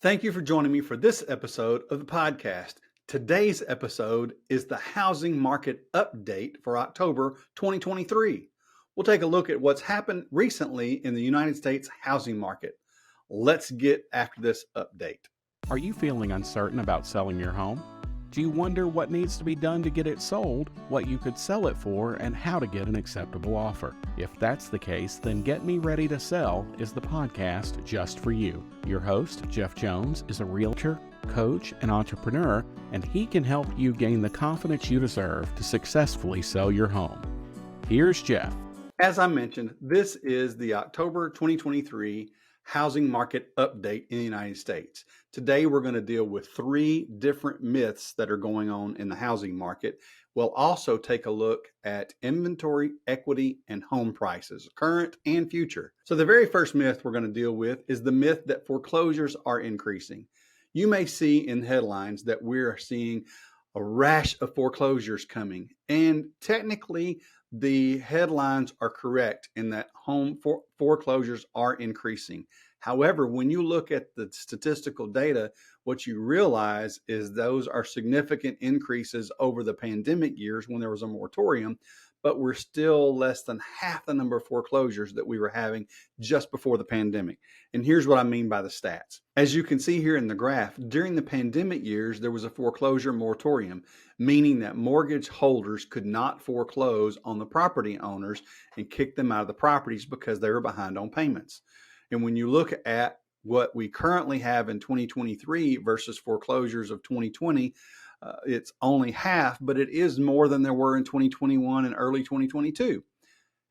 Thank you for joining me for this episode of the podcast. Today's episode is the housing market update for October 2023. We'll take a look at what's happened recently in the United States housing market. Let's get after this update. Are you feeling uncertain about selling your home? Do you wonder what needs to be done to get it sold, what you could sell it for, and how to get an acceptable offer? If that's the case, then Get Me Ready to Sell is the podcast just for you. Your host, Jeff Jones, is a realtor, coach, and entrepreneur, and he can help you gain the confidence you deserve to successfully sell your home. Here's Jeff. As I mentioned, this is the October 2023 housing market update in the United States. Today, we're going to deal with 3 different myths that are going on in the housing market. We'll also take a look at inventory, equity, and home prices, current and future. So the very first myth we're going to deal with is the myth that foreclosures are increasing. You may see in headlines that we're seeing a rash of foreclosures coming, and technically, the headlines are correct in that foreclosures are increasing. However, when you look at the statistical data, what you realize is those are significant increases over the pandemic years when there was a moratorium, but we're still less than half the number of foreclosures that we were having just before the pandemic. And here's what I mean by the stats. As you can see here in the graph, during the pandemic years, there was a foreclosure moratorium, meaning that mortgage holders could not foreclose on the property owners and kick them out of the properties because they were behind on payments. And when you look at what we currently have in 2023 versus foreclosures of 2020, it's only half, but it is more than there were in 2021 and early 2022.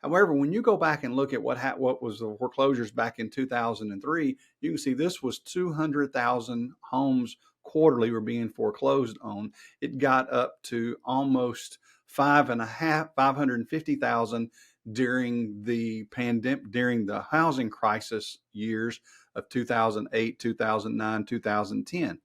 However, when you go back and look at what was the foreclosures back in 2003, you can see this was 200,000 homes quarterly were being foreclosed on. It got up to almost 550,000 during the pandemic, during the housing crisis years of 2008, 2009, 2010.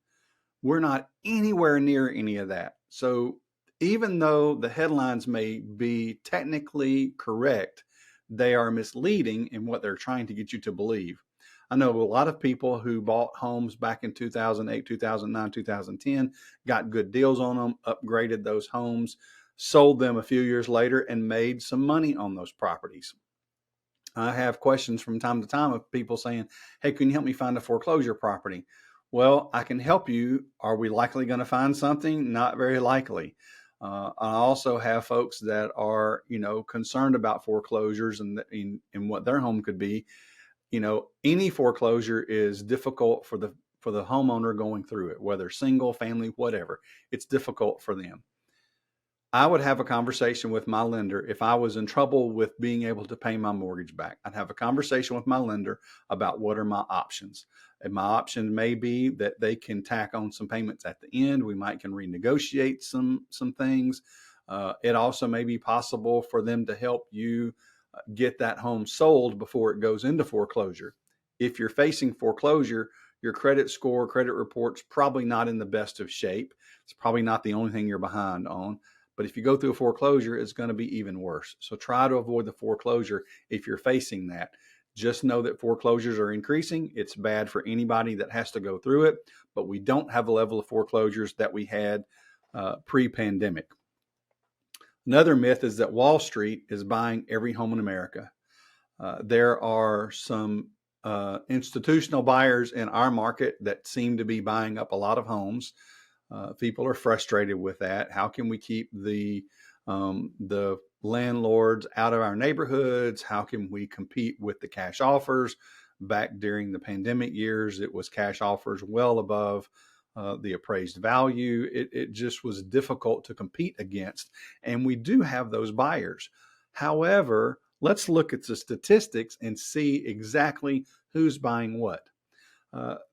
We're not anywhere near any of that. So even though the headlines may be technically correct, they are misleading in what they're trying to get you to believe. I know a lot of people who bought homes back in 2008, 2009, 2010, got good deals on them, upgraded those homes, sold them a few years later, and made some money on those properties. I have questions from time to time of people saying, hey, can you help me find a foreclosure property? Well, I can help you. Are we likely going to find something? Not very likely. I also have folks that are, concerned about foreclosures and what their home could be. Any foreclosure is difficult for the homeowner going through it, whether single, family, whatever. It's difficult for them. I would have a conversation with my lender if I was in trouble with being able to pay my mortgage back. I'd have a conversation with my lender about what are my options. And my option may be that they can tack on some payments at the end. We might can renegotiate some things. It also may be possible for them to help you get that home sold before it goes into foreclosure. If you're facing foreclosure, your credit score, credit report's probably not in the best of shape. It's probably not the only thing you're behind on. But if you go through a foreclosure, it's going to be even worse. So try to avoid the foreclosure if you're facing that. Just know that foreclosures are increasing. It's bad for anybody that has to go through it, but we don't have the level of foreclosures that we had pre-pandemic. Another myth is that Wall Street is buying every home in America. There are some institutional buyers in our market that seem to be buying up a lot of homes. People are frustrated with that. How can we keep the landlords out of our neighborhoods? How can we compete with the cash offers? Back during the pandemic years, it was cash offers well above the appraised value. It just was difficult to compete against. And we do have those buyers. However, let's look at the statistics and see exactly who's buying what.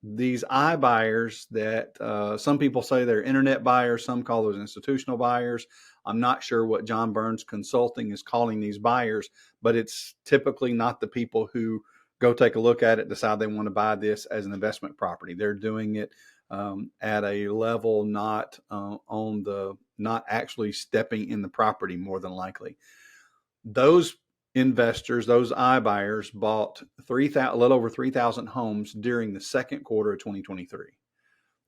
These iBuyers that some people say they're internet buyers, some call those institutional buyers. I'm not sure what John Burns Consulting is calling these buyers, but it's typically not the people who go take a look at it, decide they want to buy this as an investment property. They're doing it at a level not actually stepping in the property more than likely. Those investors, those iBuyers, bought a little over 3,000 homes during the second quarter of 2023.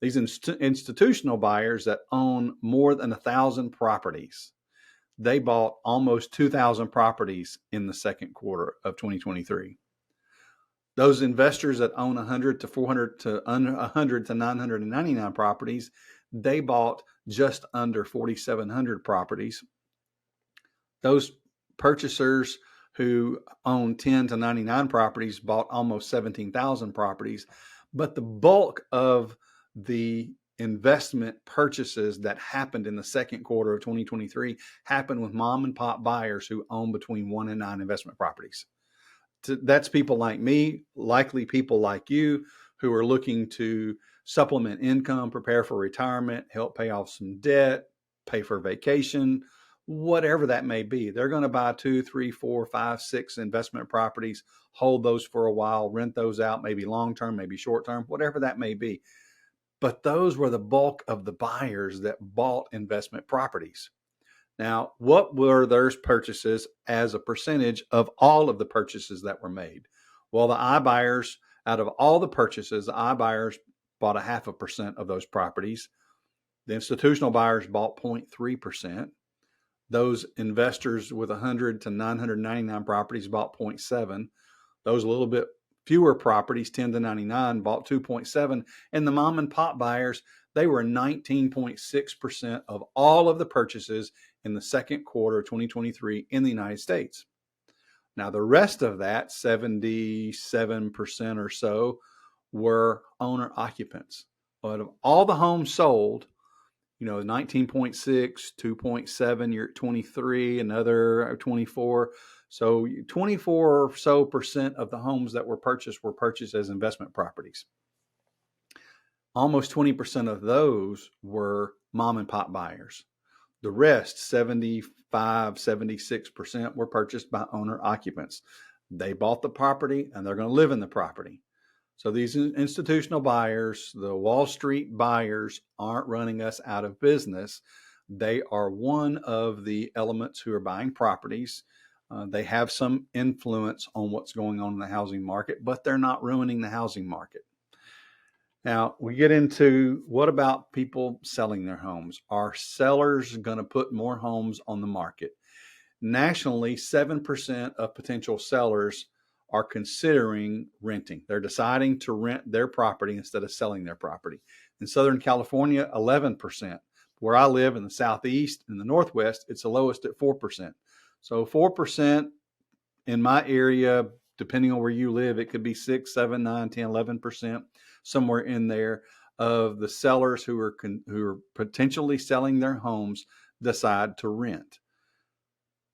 These institutional buyers that own more than 1,000 properties, they bought almost 2,000 properties in the second quarter of 2023. Those investors that own 100 to 400 to 100 to 999 properties, they bought just under 4,700 properties. Those purchasers who own 10 to 99 properties bought almost 17,000 properties. But the bulk of the investment purchases that happened in the second quarter of 2023 happened with mom and pop buyers who own between 1 and 9 investment properties. That's people like me, likely people like you, who are looking to supplement income, prepare for retirement, help pay off some debt, pay for vacation, whatever that may be. They're going to buy 2, 3, 4, 5, 6 investment properties, hold those for a while, rent those out, maybe long-term, maybe short-term, whatever that may be. But those were the bulk of the buyers that bought investment properties. Now, what were those purchases as a percentage of all of the purchases that were made? Well, the iBuyers, out of all the purchases, the iBuyers bought 0.5% of those properties. The institutional buyers bought 0.3%. Those investors with 100 to 999 properties bought 0.7. Those a little bit fewer properties, 10 to 99, bought 2.7. And the mom and pop buyers, they were 19.6% of all of the purchases in the second quarter of 2023 in the United States. Now, the rest of that, 77% or so, were owner occupants. But of all the homes sold, 19.6, 2.7, you're at 23, another 24. So 24 or so percent of the homes that were purchased as investment properties. Almost 20% of those were mom and pop buyers. The rest, 75, 76%, were purchased by owner occupants. They bought the property and they're going to live in the property. So these institutional buyers, the Wall Street buyers, aren't running us out of business. They are one of the elements who are buying properties. They have some influence on what's going on in the housing market, but they're not ruining the housing market. Now, we get into what about people selling their homes? Are sellers going to put more homes on the market? Nationally, 7% of potential sellers are considering renting. They're deciding to rent their property instead of selling their property. In Southern California, 11%. Where I live in the Southeast and the Northwest, it's the lowest at 4%. So 4% in my area, depending on where you live, it could be 6, 7, 9, 10, 11%, somewhere in there, of the sellers who are potentially selling their homes decide to rent.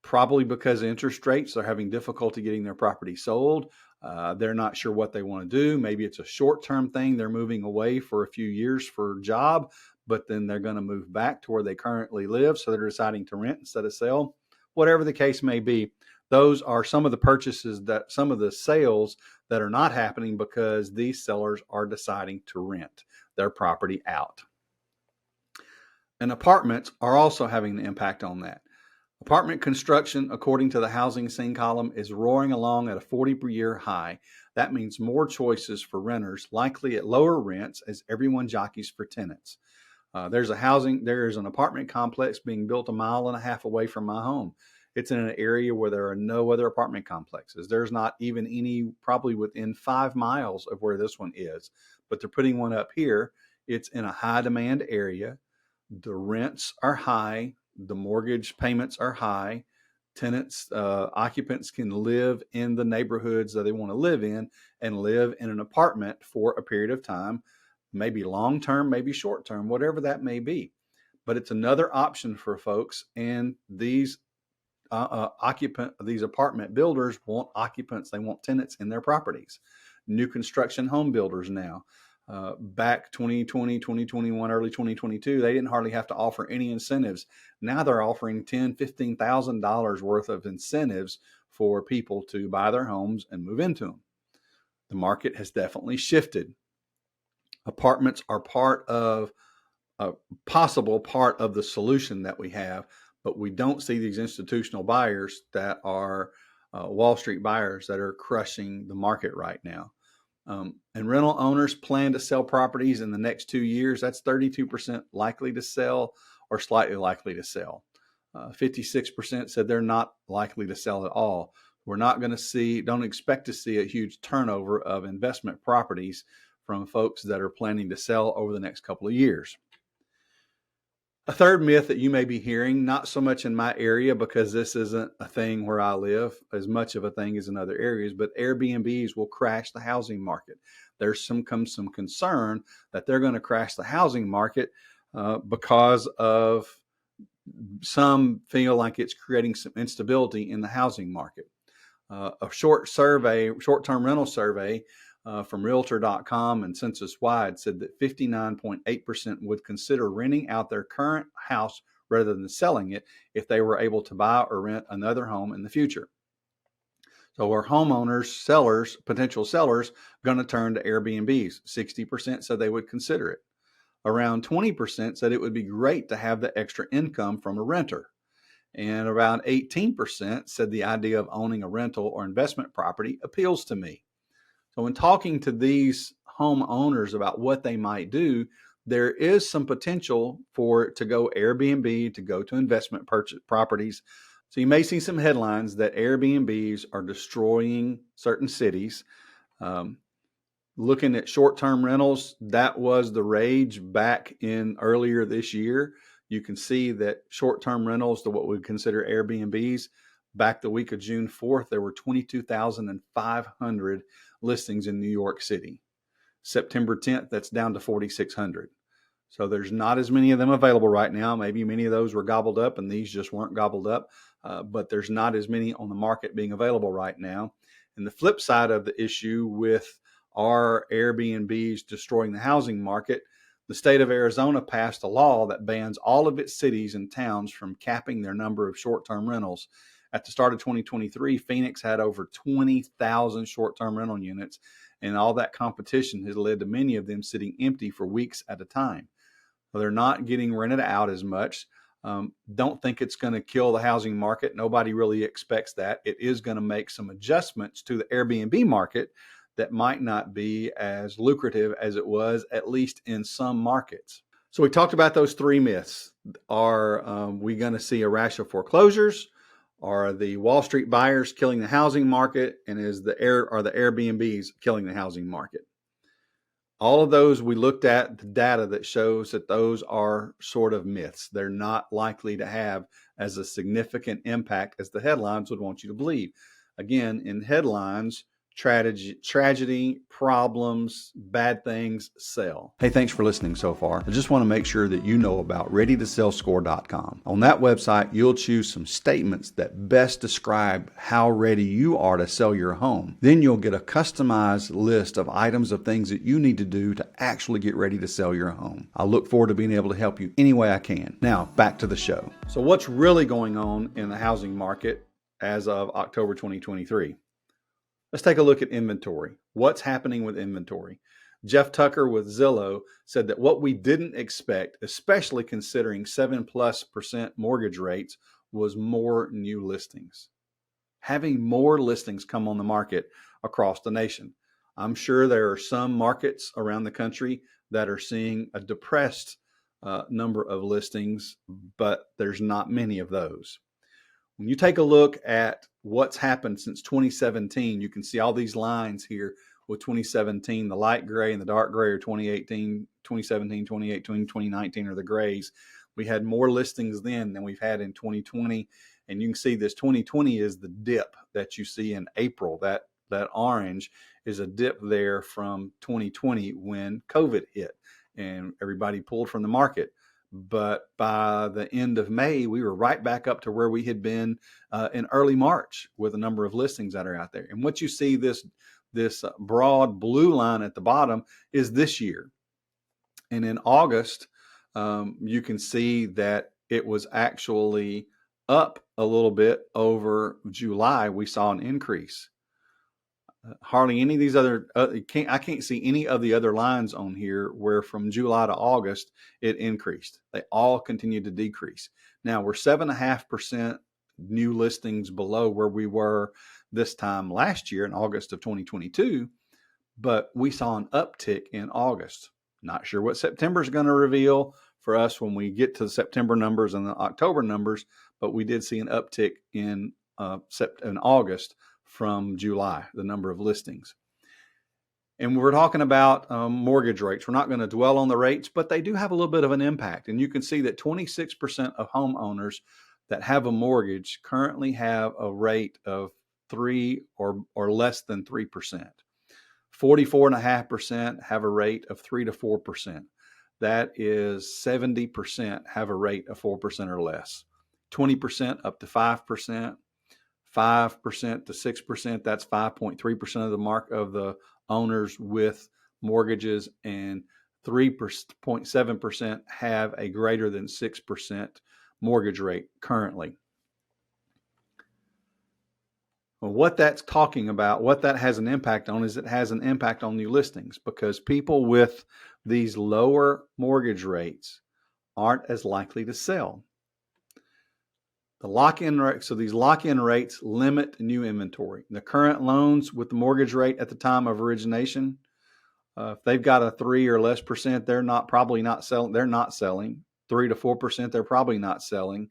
Probably because interest rates, are having difficulty getting their property sold. They're not sure what they want to do. Maybe it's a short-term thing. They're moving away for a few years for a job, but then they're going to move back to where they currently live. So they're deciding to rent instead of sell. Whatever the case may be, those are some of the some of the sales that are not happening because these sellers are deciding to rent their property out. And apartments are also having an impact on that. Apartment construction, according to the housing scene column, is roaring along at a 40-year high. That means more choices for renters, likely at lower rents as everyone jockeys for tenants. There's an apartment complex being built 1.5 miles away from my home. It's in an area where there are no other apartment complexes. There's not even any probably within 5 miles of where this one is, but they're putting one up here. It's in a high demand area. The rents are high. The mortgage payments are high. Occupants can live in the neighborhoods that they want to live in and live in an apartment for a period of time, maybe long-term, maybe short-term, whatever that may be. But it's another option for folks. And these apartment builders want occupants. They want tenants in their properties. New construction home builders now. Back 2020, 2021, early 2022, they didn't hardly have to offer any incentives. Now they're offering $10,000, $15,000 worth of incentives for people to buy their homes and move into them. The market has definitely shifted. Apartments are a possible part of the solution that we have, but we don't see these institutional buyers that are Wall Street buyers that are crushing the market right now. And rental owners plan to sell properties in the next 2 years. That's 32% likely to sell or slightly likely to sell. 56% said they're not likely to sell at all. We're not going to see, don't expect to see a huge turnover of investment properties from folks that are planning to sell over the next couple of years. A third myth that you may be hearing, not so much in my area because this isn't a thing where I live, as much of a thing as in other areas, but Airbnbs will crash the housing market. There's some concern that they're going to crash the housing market because of some feel like it's creating some instability in the housing market. A short-term rental survey from realtor.com and Census Wide said that 59.8% would consider renting out their current house rather than selling it if they were able to buy or rent another home in the future. So are homeowners, potential sellers, going to turn to Airbnbs? 60% said they would consider it. Around 20% said it would be great to have the extra income from a renter. And around 18% said the idea of owning a rental or investment property appeals to me. So when talking to these homeowners about what they might do, there is some potential for it to go Airbnb, to go to investment properties. So you may see some headlines that Airbnbs are destroying certain cities. Looking at short-term rentals, that was the rage back in earlier this year. You can see that short-term rentals, to what we consider Airbnbs, back the week of June 4th, there were 22,500 listings in New York City. September 10th, that's down to 4,600. So there's not as many of them available right now. Maybe many of those were gobbled up and these just weren't gobbled up, but there's not as many on the market being available right now. And the flip side of the issue with our Airbnbs destroying the housing market, the state of Arizona passed a law that bans all of its cities and towns from capping their number of short-term rentals. At the start of 2023, Phoenix had over 20,000 short-term rental units, and all that competition has led to many of them sitting empty for weeks at a time. So they're not getting rented out as much. Don't think it's going to kill the housing market. Nobody really expects that. It is going to make some adjustments to the Airbnb market that might not be as lucrative as it was, at least in some markets. So we talked about those three myths. Are we going to see a rash of foreclosures? Are the Wall Street buyers killing the housing market? And are the Airbnbs killing the housing market? All of those, we looked at the data that shows that those are sort of myths. They're not likely to have as a significant impact as the headlines would want you to believe. Again, in headlines, tragedy, problems, bad things sell. Hey, thanks for listening so far. I just want to make sure that you know about ReadyToSellScore.com. On that website, you'll choose some statements that best describe how ready you are to sell your home. Then you'll get a customized list of items of things that you need to do to actually get ready to sell your home. I look forward to being able to help you any way I can. Now, back to the show. So what's really going on in the housing market as of October 2023? Let's take a look at inventory. What's happening with inventory? Jeff Tucker with Zillow said that what we didn't expect, especially considering 7+% mortgage rates, was more new listings. Having more listings come on the market across the nation. I'm sure there are some markets around the country that are seeing a depressed number of listings, but there's not many of those. When you take a look at what's happened since 2017, you can see all these lines here with 2017, the light gray and the dark gray are 2018, 2017, 2018, 2019 are the grays. We had more listings then than we've had in 2020. And you can see this 2020 is the dip that you see in April. That orange is a dip there from 2020 when COVID hit and everybody pulled from the market. But by the end of May, we were right back up to where we had been in early March with a number of listings that are out there. And what you see, this broad blue line at the bottom is this year. And in August, you can see that it was actually up a little bit over July. We saw an increase. Hardly any of these other, I can't see any of the other lines on here where from July to August it increased. They all continued to decrease. Now we're 7.5% new listings below where we were this time last year in August of 2022, but we saw an uptick in August. Not sure what September is going to reveal for us when we get to the September numbers and the October numbers, but we did see an uptick in August from July, the number of listings. And we're talking about mortgage rates. We're not going to dwell on the rates, but they do have a little bit of an impact. And you can see that 26% of homeowners that have a mortgage currently have a rate of 3 or less than 3%. 44.5% have a rate of 3 to 4%. That is 70% have a rate of 4% or less. 20% up to 5%, 5% to 6%. That's 5.3% of the mark of the owners with mortgages, and 3.7% have a greater than 6% mortgage rate currently. Well, what that's talking about, what that has an impact on, is it has an impact on new listings, because people with these lower mortgage rates aren't as likely to sell. The lock-in rate, so these lock-in rates limit new inventory. The current loans with the mortgage rate at the time of origination, if they've got a 3 or less percent, they're probably not selling. They're not selling. 3 to 4%, they're probably not selling.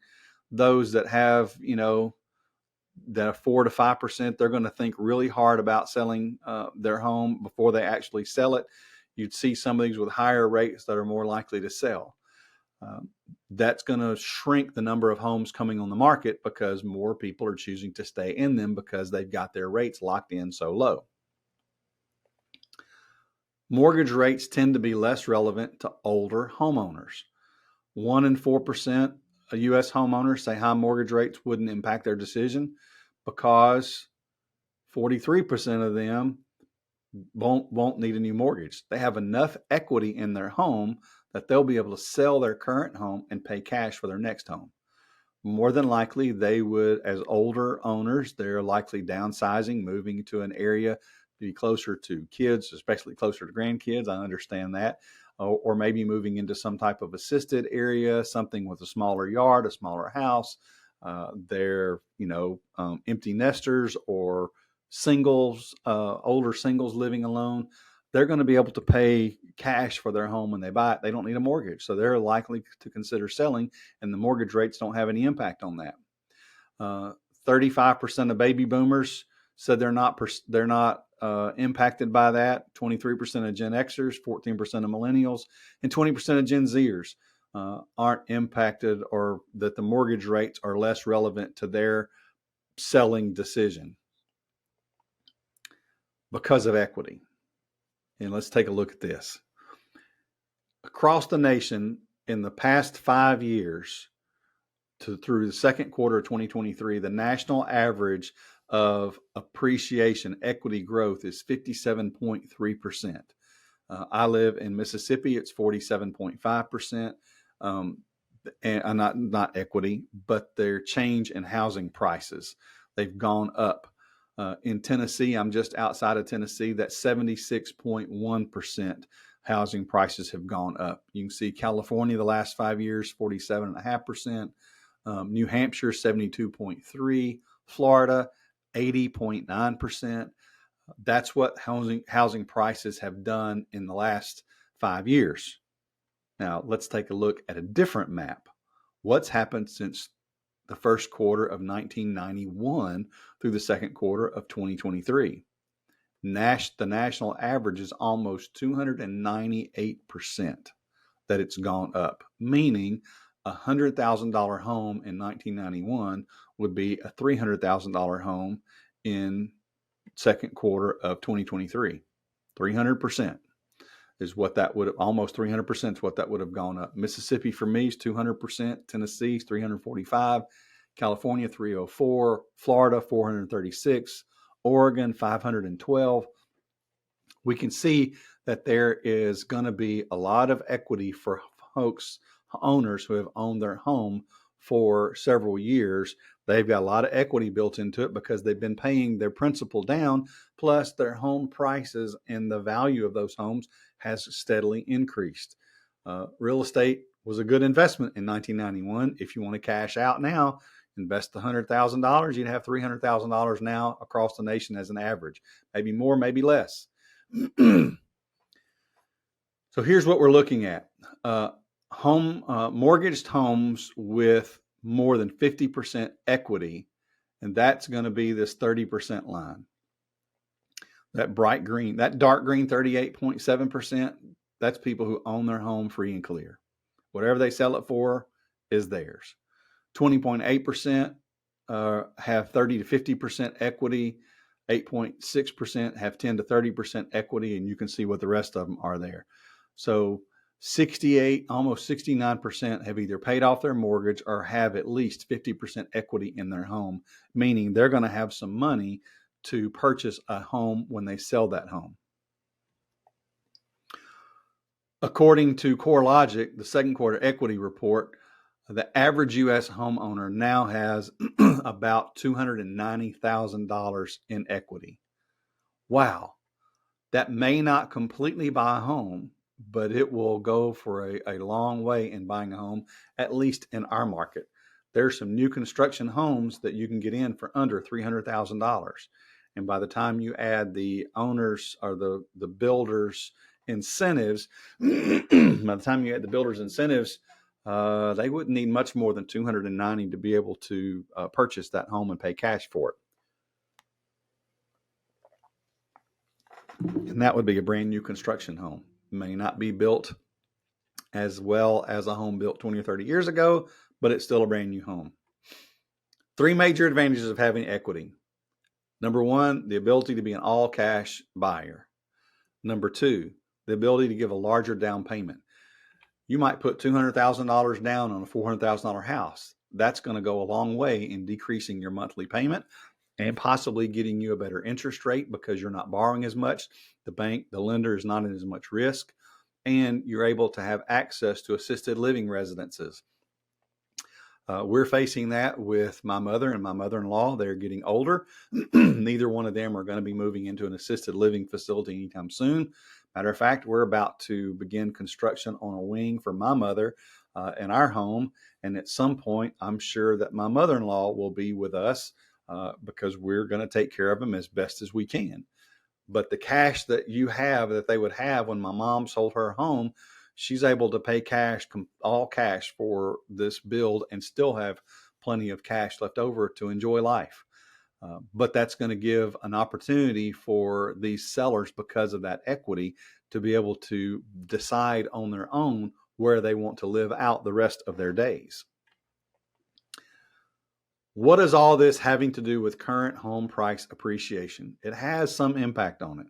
Those that have, that 4 to 5%, they're going to think really hard about selling their home before they actually sell it. You'd see some of these with higher rates that are more likely to sell. That's going to shrink the number of homes coming on the market because more people are choosing to stay in them because they've got their rates locked in so low. Mortgage rates tend to be less relevant to older homeowners. 1 in 4% of U.S. homeowners say high mortgage rates wouldn't impact their decision, because 43% of them won't need a new mortgage. They have enough equity in their home that they'll be able to sell their current home and pay cash for their next home. More than likely, they would, as older owners, they're likely downsizing, moving to an area to be closer to kids, especially closer to grandkids. I understand that. Or maybe moving into some type of assisted area, something with a smaller yard, a smaller house. They're, empty nesters or singles, older singles living alone. They're going to be able to pay cash for their home when they buy it. They don't need a mortgage. So they're likely to consider selling, and the mortgage rates don't have any impact on that. 35% of baby boomers said they're not impacted by that. 23% of Gen Xers, 14% of millennials, and 20% of Gen Zers aren't impacted, or that the mortgage rates are less relevant to their selling decision because of equity. And let's take a look at this. Across the nation, in the past 5 years, through the second quarter of 2023, the national average of appreciation, equity growth, is 57.3%. I live in Mississippi. It's 47.5%. And not equity, but their change in housing prices. They've gone up. In Tennessee, I'm just outside of Tennessee, that's 76.1% housing prices have gone up. You can see California the last 5 years, 47.5%. New Hampshire, 72.3%. Florida, 80.9%. That's what housing prices have done in the last 5 years. Now, let's take a look at a different map. What's happened since the first quarter of 1991 through the second quarter of 2023? The national average is almost 298% that it's gone up, meaning a $100,000 home in 1991 would be a $300,000 home in second quarter of 2023. 300% is what that would have, almost 300% is what that would have gone up. Mississippi for me is 200%, Tennessee is 345, California 304, Florida 436, Oregon 512. We can see that there is going to be a lot of equity for owners who have owned their home for several years. They've got a lot of equity built into it because they've been paying their principal down, plus their home prices and the value of those homes has steadily increased. Real estate was a good investment in 1991. If you want to cash out now, invest the $100,000, you'd have $300,000 now across the nation as an average, maybe more, maybe less. So here's what we're looking at. Mortgaged homes with more than 50% equity, and that's going to be this 30% line. That bright green, that dark green 38.7%, that's people who own their home free and clear. Whatever they sell it for is theirs. 20.8% have 30 to 50% equity. 8.6% have 10 to 30% equity, and you can see what the rest of them are there. So 68, almost 69% have either paid off their mortgage or have at least 50% equity in their home, meaning they're going to have some money to purchase a home when they sell that home. According to CoreLogic, the second quarter equity report, the average U.S. homeowner now has about $290,000 in equity. Wow. That may not completely buy a home, but it will go for a long way in buying a home, at least in our market. There's some new construction homes that you can get in for under $300,000. And by the time you add the owners or the builders' incentives, by the time you add the builders' incentives, they wouldn't need much more than $290,000 to be able to purchase that home and pay cash for it. And that would be a brand new construction home. It may not be built as well as a home built 20 or 30 years ago, but it's still a brand new home. 3 major advantages of having equity. Number 1, the ability to be an all cash buyer. Number 2, the ability to give a larger down payment. You might put $200,000 down on a $400,000 house. That's going to go a long way in decreasing your monthly payment and possibly getting you a better interest rate because you're not borrowing as much. The lender is not in as much risk, and you're able to have access to assisted living residences. We're facing that with my mother and my mother-in-law. They're getting older. Neither one of them are going to be moving into an assisted living facility anytime soon. Matter of fact, we're about to begin construction on a wing for my mother in our home. And at some point, I'm sure that my mother-in-law will be with us because we're going to take care of them as best as we can. But the cash that they would have when my mom sold her home, she's able to pay all cash for this build and still have plenty of cash left over to enjoy life. But that's going to give an opportunity for these sellers, because of that equity, to be able to decide on their own where they want to live out the rest of their days. What is all this having to do with current home price appreciation? It has some impact on it.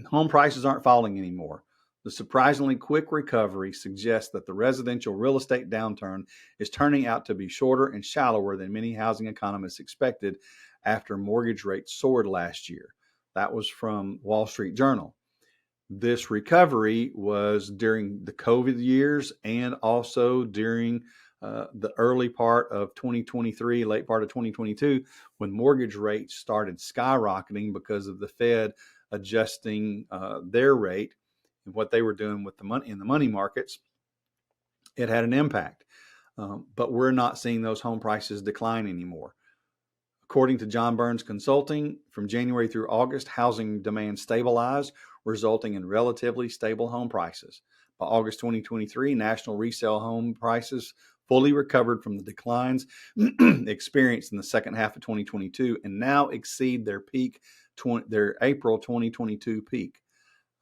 Home prices aren't falling anymore. The surprisingly quick recovery suggests that the residential real estate downturn is turning out to be shorter and shallower than many housing economists expected after mortgage rates soared last year. That was from Wall Street Journal. This recovery was during the COVID years and also during the early part of 2023, late part of 2022, when mortgage rates started skyrocketing because of the Fed adjusting their rate and what they were doing with the money in the money markets. It had an impact, but we're not seeing those home prices decline anymore. According to John Burns Consulting, from January through August, housing demand stabilized, resulting in relatively stable home prices. By August 2023, national resale home prices fully recovered from the declines experienced in the second half of 2022 and now exceed their April 2022 peak.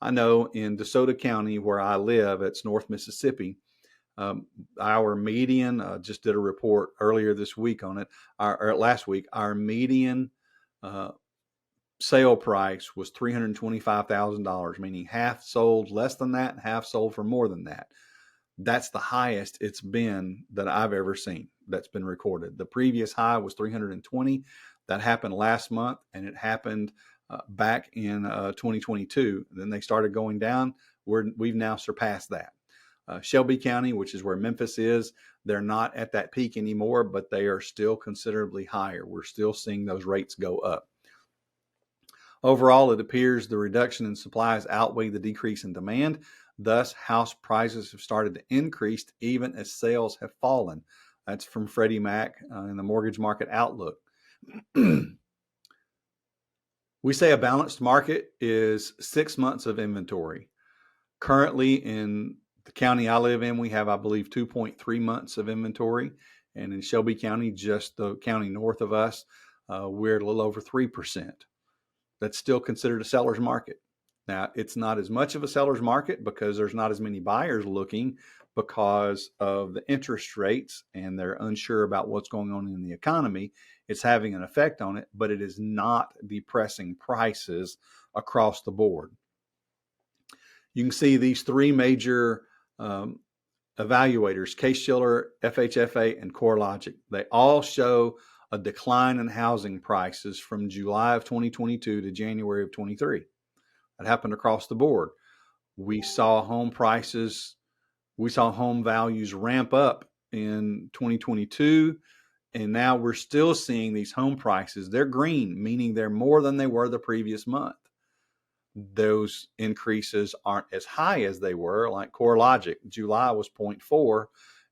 I know in DeSoto County, where I live, it's North Mississippi, our median, just did a report earlier this week on it, or last week, our median sale price was $325,000, meaning half sold less than that, half sold for more than that. That's the highest it's been that I've ever seen that's been recorded. The previous high was 320. That happened last month, and it happened back in 2022. Then they started going down. We've now surpassed that. Shelby County, which is where Memphis is, they're not at that peak anymore, but they are still considerably higher. We're still seeing those rates go up. Overall, it appears the reduction in supplies outweigh the decrease in demand. Thus, house prices have started to increase even as sales have fallen. That's from Freddie Mac in the Mortgage Market Outlook. We say a balanced market is 6 months of inventory. Currently in the county I live in, we have, I believe, 2.3 months of inventory. And in Shelby County, just the county north of us, we're at a little over 3%. That's still considered a seller's market. Now, it's not as much of a seller's market because there's not as many buyers looking because of the interest rates, and they're unsure about what's going on in the economy. It's having an effect on it, but it is not depressing prices across the board. You can see these three major evaluators, Case-Shiller, FHFA, and CoreLogic. They all show a decline in housing prices from July of 2022 to January of 23. That happened across the board. We saw home values ramp up in 2022, and now we're still seeing these home prices. They're green, meaning they're more than they were the previous month. Those increases aren't as high as they were, like CoreLogic. July was 0.4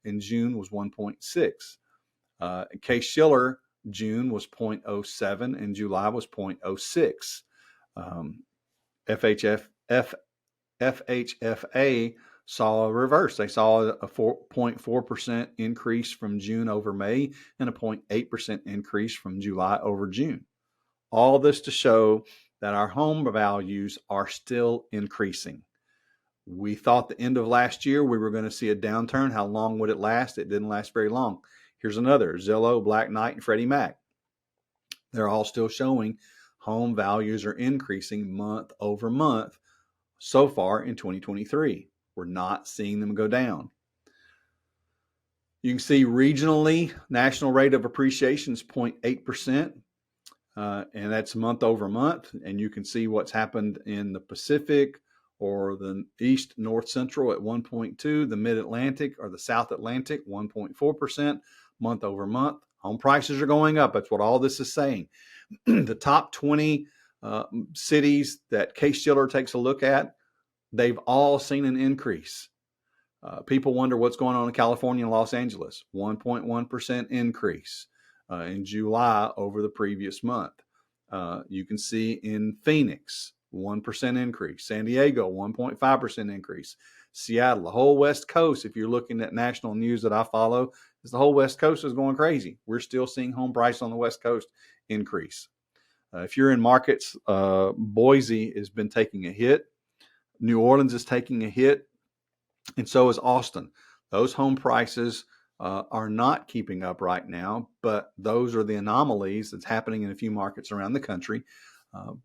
and June was 1.6. Case-Shiller, June was 0.07 and July was 0.06. FHFA saw a reverse. They saw a 4.4% increase from June over May and a 0.8% increase from July over June. All this to show that our home values are still increasing. We thought the end of last year we were going to see a downturn. How long would it last? It didn't last very long. Here's another, Zillow, Black Knight, and Freddie Mac. They're all still showing home values are increasing month over month so far in 2023. We're not seeing them go down. You can see regionally, national rate of appreciation is 0.8%. And that's month over month. And you can see what's happened in the Pacific or the East North Central at 1.2, the Mid-Atlantic or the South Atlantic, 1.4% month over month. Home prices are going up. That's what all this is saying. The top 20 cities that Case-Shiller takes a look at, they've all seen an increase. People wonder what's going on in California and Los Angeles. 1.1% increase in July over the previous month. You can see in Phoenix, 1% increase. San Diego, 1.5% increase. Seattle, the whole West Coast, if you're looking at national news that I follow, is the whole West Coast is going crazy. We're still seeing home price on the West Coast increase. If you're in markets, Boise has been taking a hit. New Orleans is taking a hit, and so is Austin. Those home prices are not keeping up right now, but those are the anomalies that's happening in a few markets around the country.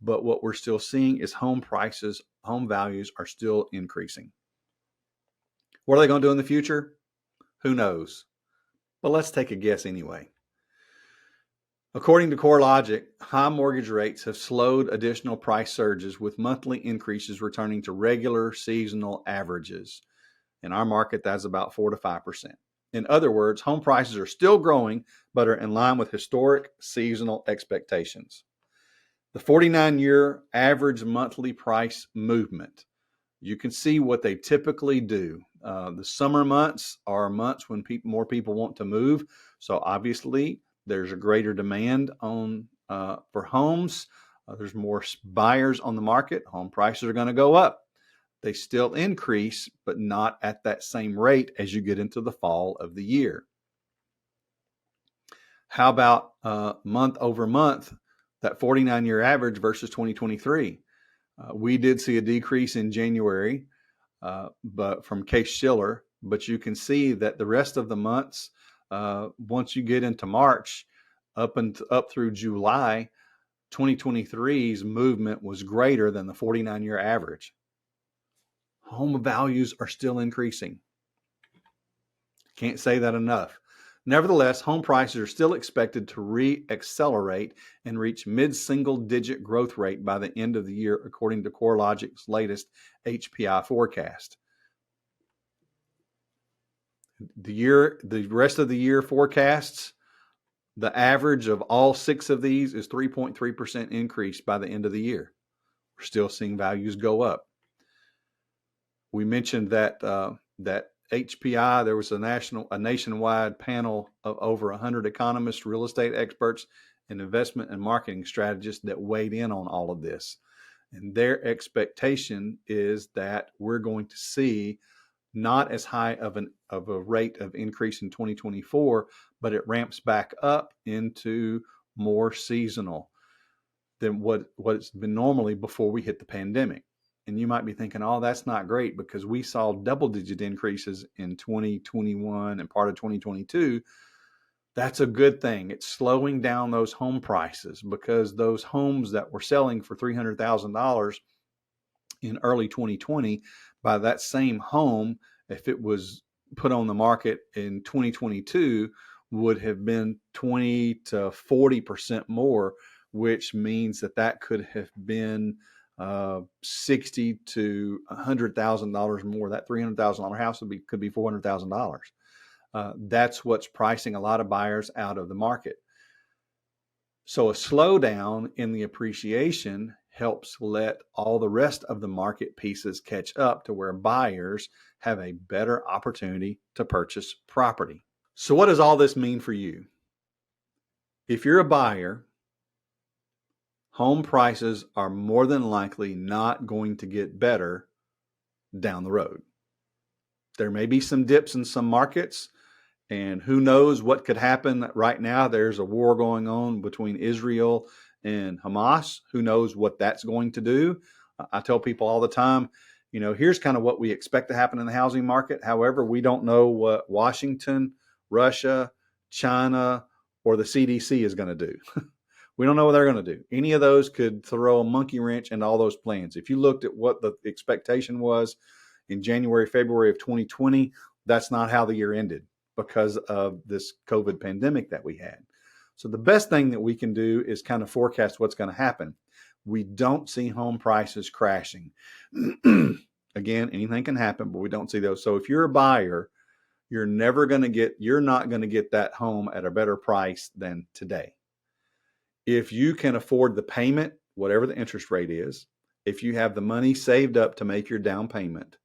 But what we're still seeing is home prices, home values are still increasing. What are they going to do in the future? Who knows? But let's take a guess anyway. According to CoreLogic, high mortgage rates have slowed additional price surges, with monthly increases returning to regular seasonal averages. In our market, that's about 4 to 5%. In other words, home prices are still growing, but are in line with historic seasonal expectations. The 49-year average monthly price movement. You can see what they typically do. The summer months are months when more people want to move. So obviously, there's a greater demand for homes. There's more buyers on the market. Home prices are going to go up. They still increase, but not at that same rate as you get into the fall of the year. How about month over month, that 49-year average versus 2023? We did see a decrease in January, but from Case-Shiller, but you can see that the rest of the months, once you get into March, up through July, 2023's movement was greater than the 49-year average. Home values are still increasing. Can't say that enough. Nevertheless, home prices are still expected to re-accelerate and reach mid-single-digit growth rate by the end of the year, according to CoreLogic's latest HPI forecast. The rest of the year forecasts, the average of all 6 of these is 3.3% increase by the end of the year. We're still seeing values go up. We mentioned that HPI, there was a nationwide panel of over 100 economists, real estate experts, and investment and marketing strategists that weighed in on all of this. And their expectation is that we're going to see not as high of a rate of increase in 2024, but it ramps back up into more seasonal than what it's been normally before we hit the pandemic. And you might be thinking, oh, that's not great, because we saw double-digit increases in 2021 and part of 2022. That's a good thing. It's slowing down those home prices, because those homes that were selling for $300,000 in early 2020, by that same home, if it was put on the market in 2022, would have been 20 to 40% more, which means that could have been $60,000 to $100,000 more. That $300,000 house could be $400,000. That's what's pricing a lot of buyers out of the market. So a slowdown in the appreciation helps let all the rest of the market pieces catch up to where buyers have a better opportunity to purchase property. So what does all this mean for you? If you're a buyer, home prices are more than likely not going to get better down the road. There may be some dips in some markets, and who knows what could happen. Right now, there's a war going on between Israel and Hamas. Who knows what that's going to do? I tell people all the time, here's kind of what we expect to happen in the housing market. However, we don't know what Washington, Russia, China, or the CDC is going to do. We don't know what they're going to do. Any of those could throw a monkey wrench into all those plans. If you looked at what the expectation was in January, February of 2020, that's not how the year ended, because of this COVID pandemic that we had. So the best thing that we can do is kind of forecast what's going to happen. We don't see home prices crashing. Again, anything can happen, but we don't see those. So if you're a buyer, you're not going to get that home at a better price than today. If you can afford the payment, whatever the interest rate is, if you have the money saved up to make your down payment,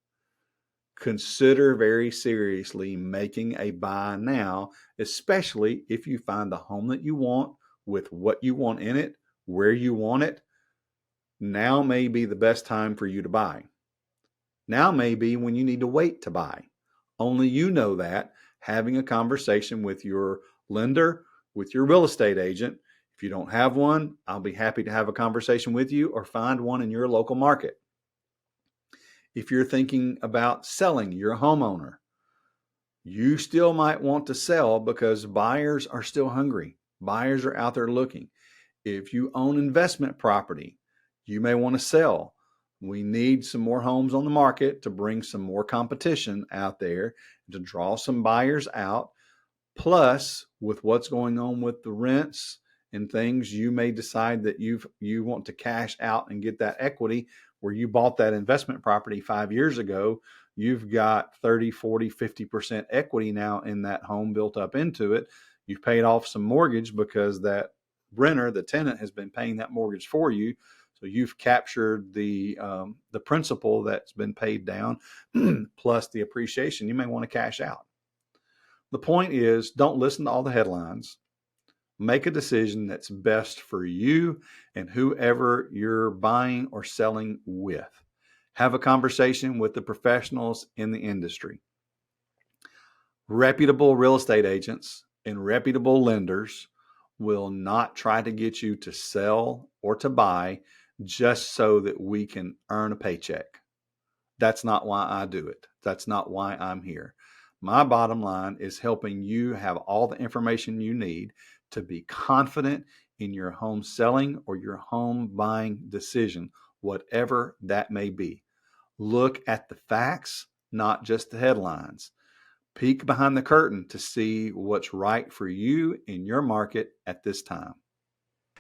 consider very seriously making a buy now, especially if you find the home that you want with what you want in it, where you want it. Now may be the best time for you to buy. Now may be when you need to wait to buy. Only you know that. Having a conversation with your lender, with your real estate agent. If you don't have one, I'll be happy to have a conversation with you, or find one in your local market. If you're thinking about selling, you're a homeowner, you still might want to sell because buyers are still hungry. Buyers are out there looking. If you own investment property, you may want to sell. We need some more homes on the market to bring some more competition out there, to draw some buyers out. Plus, with what's going on with the rents and things, you may decide that you want to cash out and get that equity where you bought that investment property 5 years ago. You've got 30, 40, 50% equity now in that home built up into it. You've paid off some mortgage because that renter, the tenant, has been paying that mortgage for you. So you've captured the principal that's been paid down plus the appreciation. You may want to cash out. The point is, don't listen to all the headlines. Make a decision that's best for you and whoever you're buying or selling with. Have a conversation with the professionals in the industry. Reputable real estate agents and reputable lenders will not try to get you to sell or to buy just so that we can earn a paycheck. That's not why I do it. That's not why I'm here. My bottom line is helping you have all the information you need to be confident in your home selling or your home buying decision, whatever that may be. Look at the facts, not just the headlines. Peek behind the curtain to see what's right for you in your market at this time.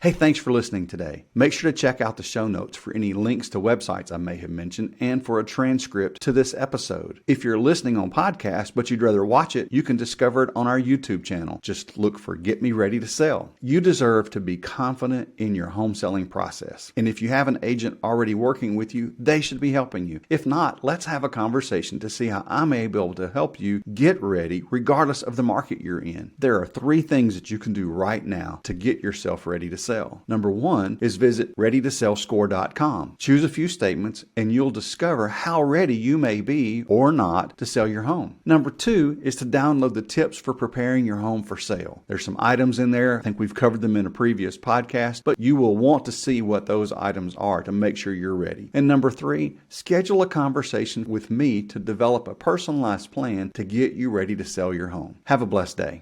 Hey, thanks for listening today. Make sure to check out the show notes for any links to websites I may have mentioned and for a transcript to this episode. If you're listening on podcast but you'd rather watch it, you can discover it on our YouTube channel. Just look for Get Me Ready to Sell. You deserve to be confident in your home selling process. And if you have an agent already working with you, they should be helping you. If not, let's have a conversation to see how I may be able to help you get ready regardless of the market you're in. There are 3 things that you can do right now to get yourself ready to sell. Number 1 is visit readytosellscore.com. Choose a few statements and you'll discover how ready you may be or not to sell your home. Number 2 is to download the tips for preparing your home for sale. There's some items in there. I think we've covered them in a previous podcast, but you will want to see what those items are to make sure you're ready. And number 3, schedule a conversation with me to develop a personalized plan to get you ready to sell your home. Have a blessed day.